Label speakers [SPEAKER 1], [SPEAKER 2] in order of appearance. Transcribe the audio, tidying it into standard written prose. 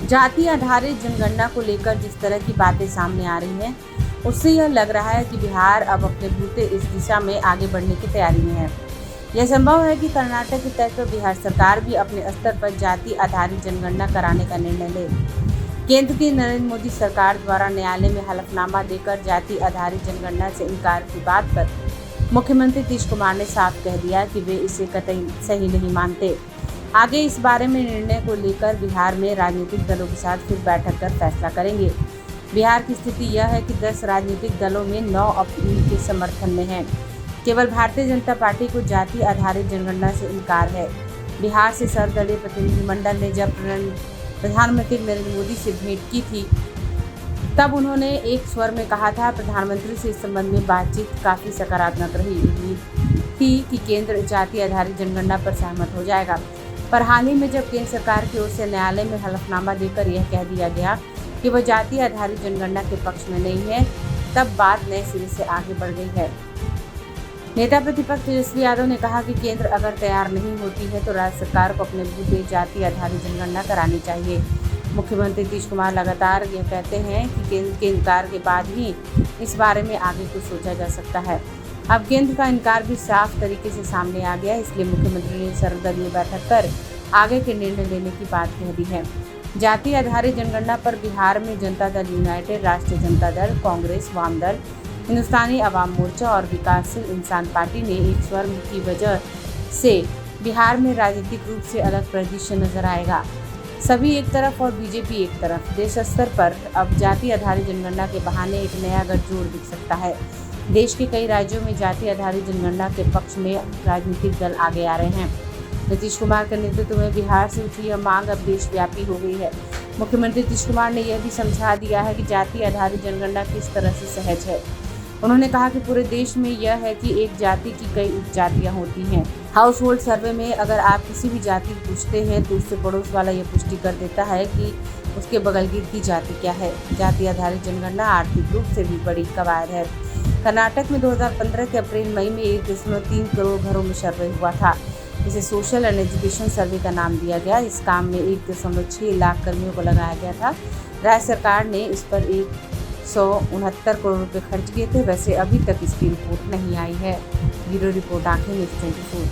[SPEAKER 1] जाति आधारित जनगणना को लेकर जिस तरह की बातें सामने आ रही हैं, उससे यह लग रहा है कि बिहार अब अपने बूते इस दिशा में आगे बढ़ने की तैयारी में है। यह संभव है कि कर्नाटक की तर्ज पर बिहार सरकार भी अपने स्तर पर जाति आधारित जनगणना कराने का निर्णय ले। केंद्र की नरेंद्र मोदी सरकार द्वारा न्यायालय में हलफनामा देकर जाति आधारित जनगणना से इनकार की बात पर मुख्यमंत्री नीतीश कुमार ने साफ कह दिया कि वे इसे कतई सही नहीं मानते। आगे इस बारे में निर्णय को लेकर बिहार में राजनीतिक दलों के साथ फिर बैठक कर फैसला करेंगे। बिहार की स्थिति यह है कि 10 राजनीतिक दलों में 9 इनके समर्थन में हैं। केवल भारतीय जनता पार्टी को जाति आधारित जनगणना से इनकार है। बिहार से सर्वदलीय प्रतिनिधिमंडल ने जब प्रधानमंत्री नरेंद्र मोदी से भेंट की थी, तब उन्होंने एक स्वर में कहा था, प्रधानमंत्री से इस संबंध में बातचीत काफी सकारात्मक रही। उम्मीद थी कि केंद्र जाति आधारित जनगणना पर सहमत हो जाएगा, पर हाल ही में जब केंद्र सरकार की ओर से न्यायालय में हलफनामा देकर यह कह दिया गया कि वह जाति आधारित जनगणना के पक्ष में नहीं है, तब बात नए सिरे से आगे बढ़ गई है। नेता प्रतिपक्ष तेजस्वी यादव ने कहा कि केंद्र अगर तैयार नहीं होती है तो राज्य सरकार को अपने बूते जाति आधारित जनगणना करानी चाहिए। मुख्यमंत्री नीतीश कुमार लगातार यह कहते हैं कि केंद्र के इनकार के बाद ही इस बारे में आगे कुछ सोचा जा सकता है। अब केंद्र का इनकार भी साफ तरीके से सामने आ गया, इसलिए मुख्यमंत्री ने सर्वदलीय बैठक कर आगे के निर्णय लेने की बात कह दी है। जाति आधारित जनगणना पर बिहार में जनता दल यूनाइटेड, राष्ट्रीय जनता दल, कांग्रेस, वाम दल, हिंदुस्तानी अवाम मोर्चा और विकासशील इंसान पार्टी ने एक स्वर की वजह से बिहार में राजनीतिक रूप से अलग परिदृश्य नजर आएगा। सभी एक तरफ और बीजेपी एक तरफ। देश स्तर पर अब जाति आधारित जनगणना के बहाने एक नया गठजोड़ दिख सकता है। देश के कई राज्यों में जाति आधारित जनगणना के पक्ष में राजनीतिक दल आगे आ रहे हैं। नीतीश कुमार के नेतृत्व में बिहार से उठी यह मांग अब देशव्यापी हो गई है। मुख्यमंत्री नीतीश कुमार ने यह भी समझा दिया है कि जाति आधारित जनगणना किस तरह से सहज है। उन्होंने कहा कि पूरे देश में यह है कि एक जाति की कई उपजातियां होती हैं। हाउस होल्ड सर्वे में अगर आप किसी भी जाति को पूछते हैं तो उससे पड़ोस वाला यह पुष्टि कर देता है कि उसके बगल की जाति क्या है। जाति आधारित जनगणना आर्थिक रूप से भी बड़ी कवायद है। कर्नाटक में 2015 के अप्रैल-मई में 1.3 करोड़ घरों में सर्वे हुआ था। इसे सोशल एंड एजुकेशन सर्वे का नाम दिया गया। इस काम में 1.6 लाख कर्मियों को लगाया गया था। राज्य सरकार ने इस पर 169 करोड़ रुपए खर्च किए थे। वैसे अभी तक इसकी रिपोर्ट नहीं आई है। ब्यूरो रिपोर्ट, आंखें न्यूज़ 24।